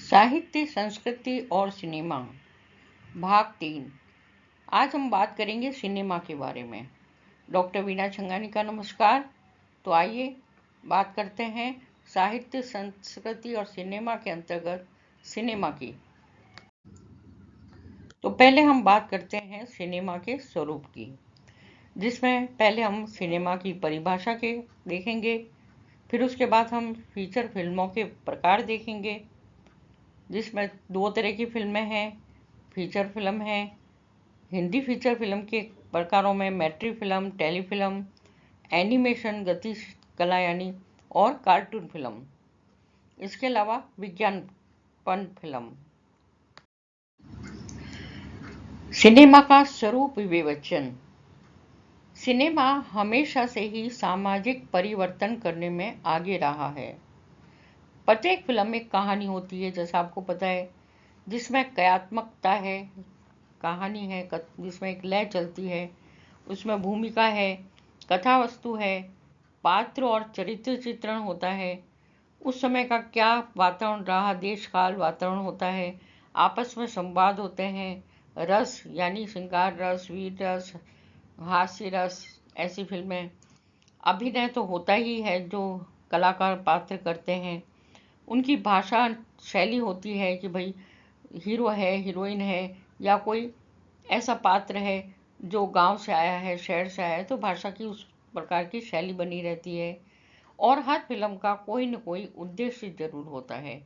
साहित्य, संस्कृति और सिनेमा, भाग 3। आज हम बात करेंगे सिनेमा के बारे में। डॉक्टर वीना छंगानी का नमस्कार। तो आइए बात करते हैं साहित्य, संस्कृति और सिनेमा के अंतर्गत सिनेमा की। तो पहले हम बात करते हैं सिनेमा के स्वरूप की, जिसमें पहले हम सिनेमा की परिभाषा के देखेंगे, फिर उसके बाद हम फीचर फिल्मों के प्रकार देखेंगे, जिसमें 2 तरह की फिल्में हैं। फीचर फिल्म है, हिंदी फीचर फिल्म के प्रकारों में मैट्री फिल्म, टेलीफिल्म, एनिमेशन, गति कला यानी और कार्टून फिल्म। इसके अलावा विज्ञापन फिल्म। सिनेमा का स्वरूप विवेचन। सिनेमा हमेशा से ही सामाजिक परिवर्तन करने में आगे रहा है। प्रत्येक फिल्म में कहानी होती है, जैसा आपको पता है, जिसमें कथात्मकता है, कहानी है, जिसमें एक लय चलती है, उसमें भूमिका है, कथा वस्तु है, पात्र और चरित्र चित्रण होता है, उस समय का क्या वातावरण रहा, देश काल वातावरण होता है, आपस में संवाद होते हैं, रस यानी श्रृंगार रस, वीर रस, हास्य रस, ऐसी फिल्में। अभिनय तो होता ही है, जो कलाकार पात्र करते हैं, उनकी भाषा शैली होती है कि भाई हीरो है, हीरोइन है, या कोई ऐसा पात्र है जो गांव से आया है, शहर से आया है, तो भाषा की उस प्रकार की शैली बनी रहती है। और हर फिल्म का कोई न कोई उद्देश्य जरूर होता है,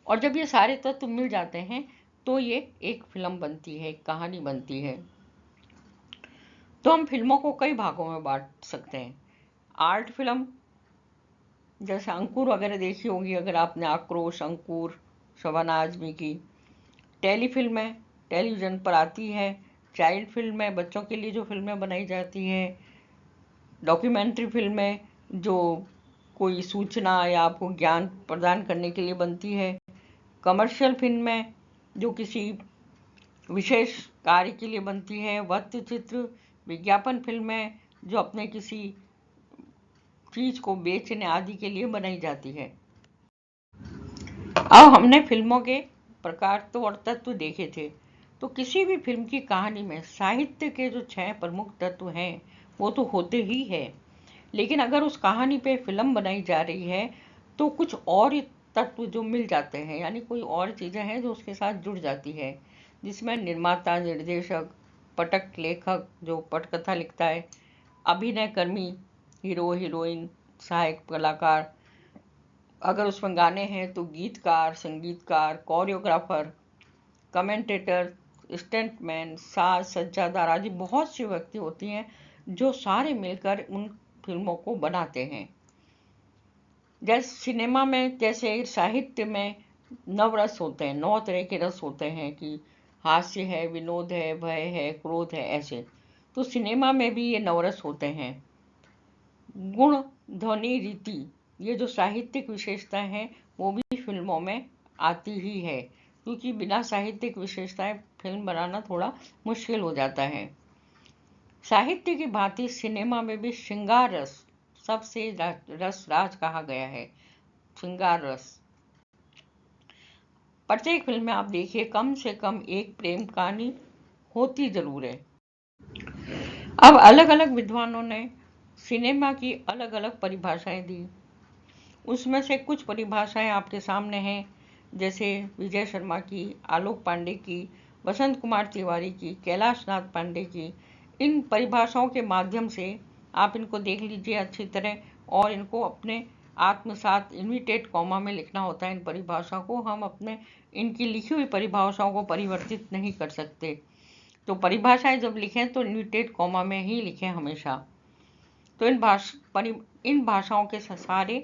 और जब ये सारे तत्व मिल जाते हैं तो ये एक फिल्म बनती है, एक कहानी बनती है। तो हम फिल्मों को कई भागों में बांट सकते हैं। आर्ट फिल्म, जैसे अंकुर वगैरह देखी होगी अगर आपने, आक्रोश, अंकुर, शबाना आजमी की। टेलीफिल्म है, टेलीविज़न पर आती है। चाइल्ड फिल्म है, बच्चों के लिए जो फिल्में बनाई जाती हैं। डॉक्यूमेंट्री फिल्म है, जो कोई सूचना या आपको ज्ञान प्रदान करने के लिए बनती है। कमर्शियल फिल्म है, जो किसी विशेष कार्य के लिए बनती है। वृत्त चित्र, विज्ञापन फिल्म है, जो अपने किसी चीज़ को बेचने आदि के लिए बनाई जाती है। अब हमने फिल्मों के प्रकार तो और तत्व देखे थे, तो किसी भी फिल्म की कहानी में साहित्य के जो 6 प्रमुख तत्व हैं वो तो होते ही है, लेकिन अगर उस कहानी पे फिल्म बनाई जा रही है तो कुछ और तत्व जो मिल जाते हैं, यानी कोई और चीज़ें हैं जो उसके साथ जुड़ जाती है, जिसमें निर्माता, निर्देशक, पटक लेखक जो पटकथा लिखता है, अभिनय कर्मी, हीरो, हीरोइन, सहायक कलाकार, अगर उसमें गाने हैं तो गीतकार, संगीतकार, कोरियोग्राफर, कमेंटेटर, स्टंटमैन, साज सज्जादार आदि बहुत सी व्यक्ति होती हैं जो सारे मिलकर उन फिल्मों को बनाते हैं। जैसे सिनेमा में, जैसे साहित्य में नवरस होते हैं, 9 तरह के रस होते हैं कि हास्य है, विनोद है, भय है, क्रोध है, ऐसे। तो सिनेमा में भी ये नवरस होते हैं। गुण, ध्वनि, रीति, ये जो साहित्यिक विशेषताएं हैं वो भी फिल्मों में आती ही है, क्योंकि बिना साहित्यिक विशेषताएं फिल्म बनाना थोड़ा मुश्किल हो जाता है। साहित्य की भांति सिनेमा में भी श्रृंगार रस सबसे रस राज कहा गया है। श्रृंगार रस, प्रत्येक फिल्म में आप देखिए कम से कम एक प्रेम कहानी होती जरूर है। अब अलग अलग विद्वानों ने सिनेमा की अलग अलग परिभाषाएं दी, उसमें से कुछ परिभाषाएं आपके सामने हैं, जैसे विजय शर्मा की, आलोक पांडे की, वसंत कुमार तिवारी की, कैलाश नाथ पांडे की। इन परिभाषाओं के माध्यम से आप इनको देख लीजिए अच्छी तरह, और इनको अपने आत्मसात इन्विटेड कॉमा में लिखना होता है। इन परिभाषाओं को हम अपने, इनकी लिखी हुई परिभाषाओं को परिवर्तित नहीं कर सकते, तो परिभाषाएं जब लिखें तो इन्विटेड कॉमा में ही लिखें हमेशा। तो इन भाषाओं के सारे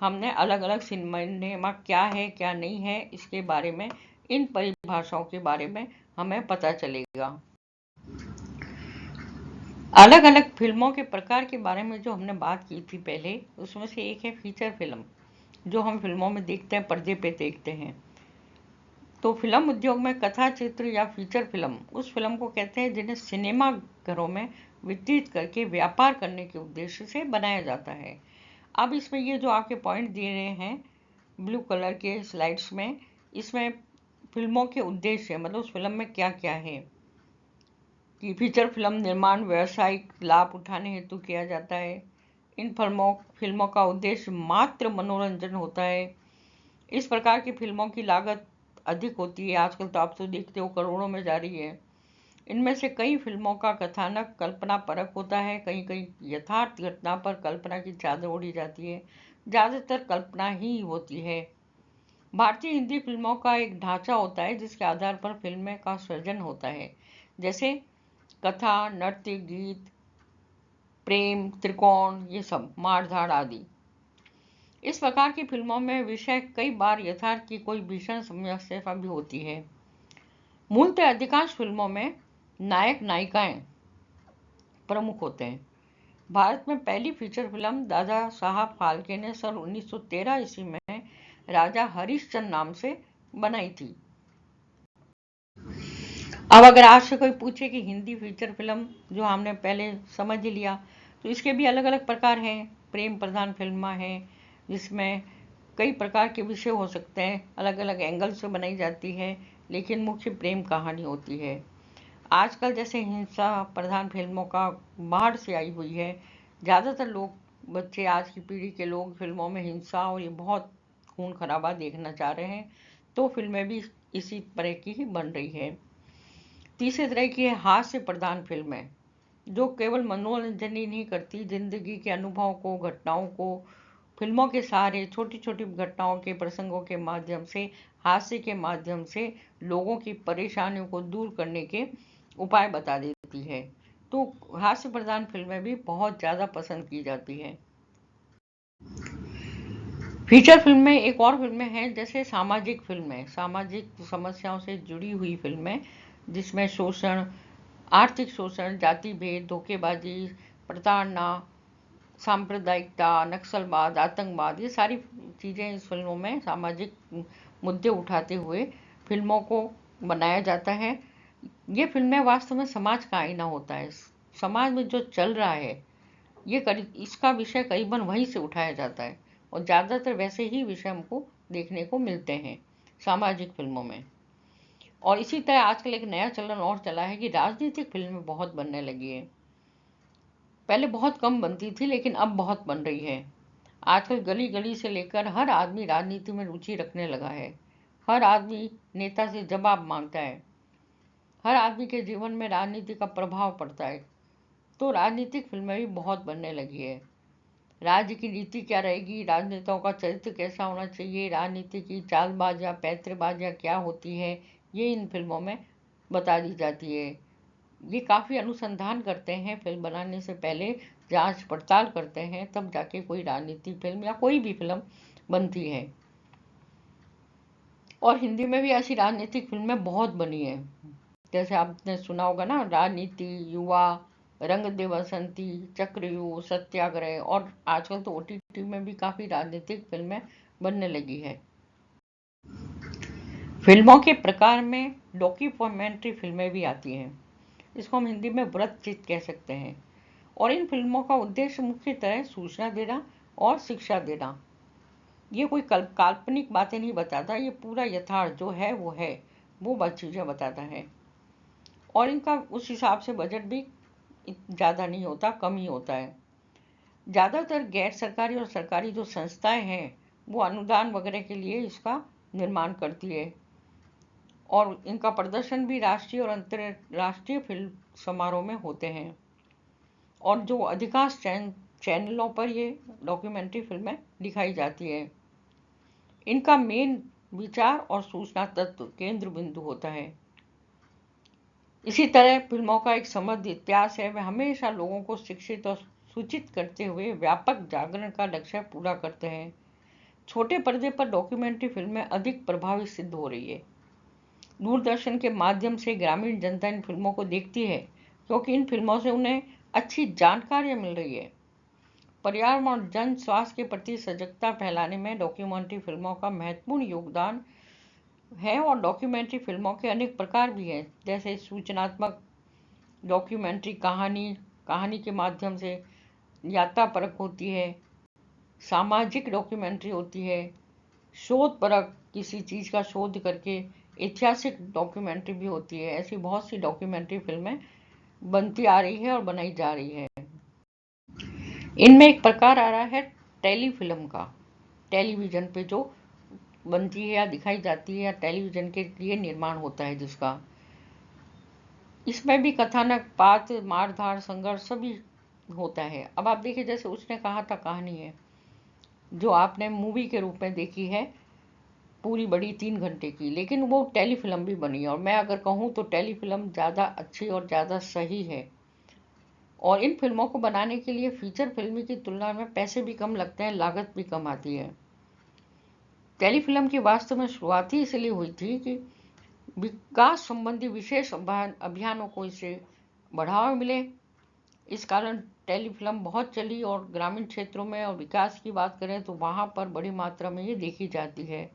हमने अलग अलग सिनेमा क्या है क्या नहीं है इसके बारे में, इन परिभाषाओं के बारे में हमें पता चलेगा। अलग अलग फिल्मों के प्रकार के बारे में जो हमने बात की थी पहले, उसमें से एक है फीचर फिल्म, जो हम फिल्मों में देखते हैं, पर्दे पे देखते हैं। तो फिल्म उद्योग में कथा चित्र या फीचर फिल्म उस फिल्म को कहते हैं जिन्हें सिनेमा घरों में वितरित करके व्यापार करने के उद्देश्य से बनाया जाता है। अब इसमें ये जो आपके पॉइंट दिए रहे हैं ब्लू कलर के स्लाइड्स में, इसमें फिल्मों के उद्देश्य मतलब उस फिल्म में क्या क्या है कि फीचर फिल्म निर्माण व्यावसायिक लाभ उठाने हेतु किया जाता है। इन फिल्मों का उद्देश्य मात्र मनोरंजन होता है। इस प्रकार की फिल्मों की लागत अधिक होती है। आजकल तो आप तो देखते हो करोड़ों में जा रही है। इनमें से कई फिल्मों का कथानक कल्पना परक होता है, कहीं कहीं यथार्थ घटना पर कल्पना की चादर ओढ़ी जाती है, ज़्यादातर कल्पना ही होती है। भारतीय हिंदी फिल्मों का एक ढांचा होता है जिसके आधार पर फिल्में का सृजन होता है, जैसे कथा, नृत्य, गीत, प्रेम, त्रिकोण, ये सब मारधाड़ आदि। इस प्रकार की फिल्मों में विषय कई बार यथार्थ की कोई भीषण समस्या भी होती है। मूलतः अधिकांश फिल्मों में नायक नायिकाएं प्रमुख होते हैं। भारत में पहली फीचर फिल्म दादा साहब फाल्के ने सन 1913 ईस्वी में राजा हरिश्चंद्र नाम से बनाई थी। अब अगर आपसे कोई पूछे कि हिंदी फीचर फिल्म जो हमने पहले समझ ही लिया, तो इसके भी अलग अलग प्रकार हैं। प्रेम प्रधान फिल्में हैं जिसमें कई प्रकार के विषय हो सकते हैं, अलग अलग एंगल से बनाई जाती है, लेकिन मुख्य प्रेम कहानी होती है। आजकल जैसे हिंसा प्रधान फिल्मों का बाहर से आई हुई है। ज़्यादातर लोग बच्चे, आज की पीढ़ी के लोग फिल्मों में हिंसा और ये बहुत खून खराबा देखना चाह रहे हैं, तो फिल्में भी इसी तरह की ही बन रही है। तीसरे तरह की है हास्य प्रधान फिल्में, जो केवल मनोरंजन ही नहीं करती, जिंदगी के अनुभव को, घटनाओं को फिल्मों के सहारे, छोटी छोटी घटनाओं के प्रसंगों के माध्यम से, हास्य के माध्यम से लोगों की परेशानियों को दूर करने के उपाय बता देती है। तो हास्य प्रधान फिल्में भी बहुत ज़्यादा पसंद की जाती है। फीचर फिल्में एक और फिल्में हैं जैसे सामाजिक फिल्में, सामाजिक समस्याओं से जुड़ी हुई फिल्में, जिसमें शोषण, आर्थिक शोषण, जाति भेद, धोखेबाजी, प्रताड़ना, सांप्रदायिकता, नक्सलवाद, आतंकवाद, ये सारी चीज़ें इस फिल्मों में सामाजिक मुद्दे उठाते हुए फिल्मों को बनाया जाता है। ये फिल्में वास्तव में समाज का आईना होता है। समाज में जो चल रहा है इसका विषय करीबन वहीं से उठाया जाता है, और ज़्यादातर वैसे ही विषय हमको देखने को मिलते हैं सामाजिक फिल्मों में। और इसी तरह आजकल एक नया चलन और चला है कि राजनीतिक फिल्में बहुत बनने लगी है। पहले बहुत कम बनती थी, लेकिन अब बहुत बन रही है। आजकल गली गली से लेकर हर आदमी राजनीति में रुचि रखने लगा है। हर आदमी नेता से जवाब मांगता है। हर आदमी के जीवन में राजनीति का प्रभाव पड़ता है, तो राजनीतिक फिल्में भी बहुत बनने लगी है। राज्य की नीति क्या रहेगी, राजनेताओं का चरित्र कैसा होना चाहिए, राजनीति की चालबाजियाँ, पैंतरेबाजियाँ क्या होती है, ये इन फिल्मों में बता दी जाती है। ये काफ़ी अनुसंधान करते हैं, फिल्म बनाने से पहले जांच पड़ताल करते हैं, तब जाके कोई राजनीतिक फिल्म या कोई भी फिल्म बनती है। और हिंदी में भी ऐसी राजनीतिक फिल्में बहुत बनी है, जैसे आपने सुना होगा ना, राजनीति, युवा, रंग दे बसंती, चक्रव्यूह, सत्याग्रह, और आजकल तो ओटीटी में भी काफ़ी राजनीतिक फिल्में बनने लगी है। फिल्मों के प्रकार में डॉक्यूमेंट्री फिल्में भी आती हैं। इसको हम हिंदी में वृत्तचित्र कह सकते हैं। और इन फिल्मों का उद्देश्य मुख्यतः सूचना देना और शिक्षा देना। ये कोई काल्पनिक बातें नहीं बताता, ये पूरा यथार्थ जो है वो बात चीज़ें बताता है। और इनका उस हिसाब से बजट भी ज़्यादा नहीं होता, कम ही होता है। ज़्यादातर गैर सरकारी और सरकारी जो संस्थाएं हैं वो अनुदान वगैरह के लिए इसका निर्माण करती है, और इनका प्रदर्शन भी राष्ट्रीय और अंतर्राष्ट्रीय फिल्म समारोह में होते हैं। और जो अधिकांश चैनलों पर ये डॉक्यूमेंट्री फिल्में दिखाई जाती है। इनका मेन विचार और सूचना तत्व केंद्र बिंदु होता है। इसी तरह फिल्मों का एक समृद्ध इतिहास है। वे हमेशा लोगों को शिक्षित और सूचित करते हुए व्यापक जागरण का लक्ष्य पूरा करते हैं। छोटे पर्दे पर डॉक्यूमेंट्री फिल्में अधिक प्रभावी सिद्ध हो रही है। दूरदर्शन के माध्यम से ग्रामीण जनता इन फिल्मों को देखती है, क्योंकि इन फिल्मों से उन्हें अच्छी जानकारी मिल रही है। पर्यावरण और जन स्वास्थ्य के प्रति सजगता फैलाने में डॉक्यूमेंट्री फिल्मों का महत्वपूर्ण योगदान है। और डॉक्यूमेंट्री फिल्मों के अनेक प्रकार भी हैं, जैसे सूचनात्मक डॉक्यूमेंट्री, कहानी के माध्यम से यात्रा परक होती है, सामाजिक डॉक्यूमेंट्री होती है, शोध परक किसी चीज़ का शोध करके ऐतिहासिक डॉक्यूमेंट्री भी होती है। ऐसी बहुत सी डॉक्यूमेंट्री फिल्में बनती आ रही है और बनाई जा रही है। इनमें एक प्रकार आ रहा है टेलीफिल्म का, टेलीविज़न पे जो बनती है या दिखाई जाती है या टेलीविज़न के लिए निर्माण होता है जिसका। इसमें भी कथानक, पात्र, मारधाड़, संघर्ष सभी होता है। अब आप देखिए, जैसे उसने कहा था कहानी है जो आपने मूवी के रूप में देखी है, पूरी बड़ी 3 घंटे की, लेकिन वो टेलीफिल्म भी बनी है। और मैं अगर कहूँ तो टेलीफिल्म ज़्यादा अच्छी और ज़्यादा सही है। और इन फिल्मों को बनाने के लिए फीचर फिल्म की तुलना में पैसे भी कम लगते हैं, लागत भी कम आती है। टेलीफिल्म की वास्तव में शुरुआत ही इसलिए हुई थी कि विकास संबंधी विशेष अभियानों को इससे बढ़ावा मिले। इस कारण टेलीफिल्म बहुत चली और ग्रामीण क्षेत्रों में, और विकास की बात करें तो वहाँ पर बड़ी मात्रा में ये देखी जाती है।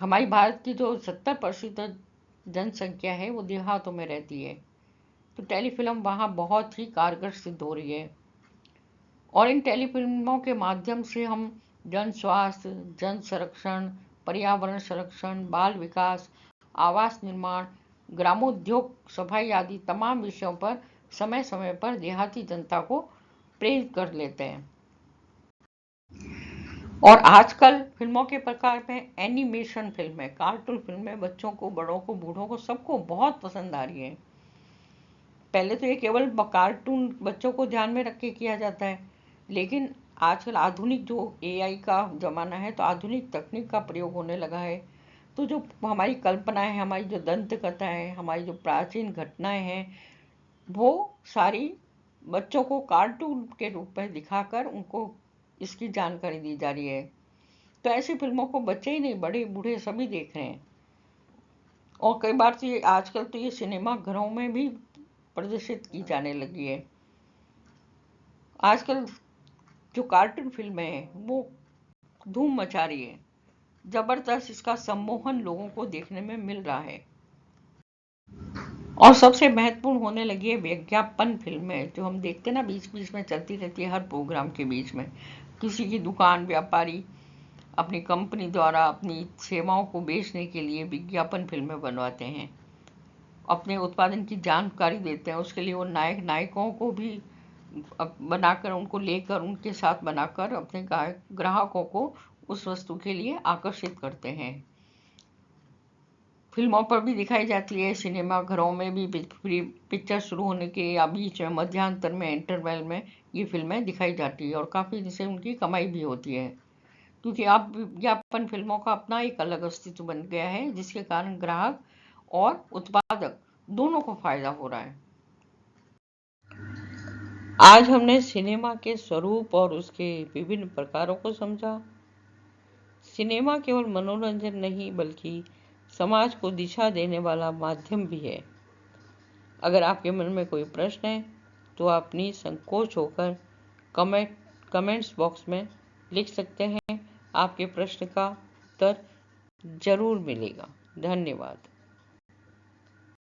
हमारी भारत की जो 70% जनसंख्या है वो देहातों में रहती है, तो टेलीफिल्म वहाँ बहुत ही कारगर सिद्ध हो रही है। और इन टेलीफिल्मों के माध्यम से हम जन स्वास्थ्य, जन संरक्षण, पर्यावरण संरक्षण, बाल विकास, आवास निर्माण, ग्रामोद्योग, सफाई आदि तमाम विषयों पर समय समय पर देहाती जनता को प्रेरित कर लेते हैं। और आजकल फिल्मों के प्रकार में एनिमेशन फिल्में, कार्टून फिल्में बच्चों को, बड़ों को, बूढ़ों को, सबको बहुत पसंद आ रही है। पहले तो ये केवल कार्टून बच्चों को ध्यान में रख के किया जाता है, लेकिन आजकल आधुनिक जो एआई का ज़माना है, तो आधुनिक तकनीक का प्रयोग होने लगा है। तो जो हमारी कल्पनाएं हैं, हमारी जो दंत कथा है, हमारी जो प्राचीन घटनाएं हैं, वो सारी बच्चों को कार्टून के रूप में दिखाकर उनको इसकी जानकारी दी जा रही है। तो ऐसी फिल्मों को बच्चे ही नहीं, बड़े बूढ़े सभी देख रहे हैं। और कई बार तो ये आजकल तो ये सिनेमा घरों में भी प्रदर्शित की जाने लगी है। आजकल जो कार्टून फिल्में हैं वो धूम मचा रही है, जबरदस्त इसका सम्मोहन लोगों को देखने में मिल रहा है। और सबसे महत्वपूर्ण होने लगी है विज्ञापन फिल्में, जो हम देखते हैं ना, बीच बीच में चलती रहती है हर प्रोग्राम के बीच में। किसी की दुकान, व्यापारी अपनी कंपनी द्वारा अपनी सेवाओं को बेचने के लिए विज्ञापन फिल्में बनवाते हैं, अपने उत्पादन की जानकारी देते हैं। उसके लिए वो नायक नायिकाओं को भी बनाकर, उनको लेकर, उनके साथ बनाकर अपने ग्राहकों को उस वस्तु के लिए आकर्षित करते हैं। फिल्मों पर भी दिखाई जाती है, सिनेमा घरों में भी पिक्चर शुरू होने के या बीच में, मध्यांतर में, इंटरवल में ये फिल्में दिखाई जाती है। और काफ़ी जिससे उनकी कमाई भी होती है, क्योंकि अब विज्ञापन फिल्मों का अपना एक अलग अस्तित्व बन गया है, जिसके कारण ग्राहक और उत्पादक दोनों को फायदा हो रहा है। आज हमने सिनेमा के स्वरूप और उसके विभिन्न प्रकारों को समझा। सिनेमा केवल मनोरंजन नहीं, बल्कि समाज को दिशा देने वाला माध्यम भी है। अगर आपके मन में कोई प्रश्न है तो आप निसंकोच होकर कमेंट्स बॉक्स में लिख सकते हैं। आपके प्रश्न का उत्तर जरूर मिलेगा। धन्यवाद।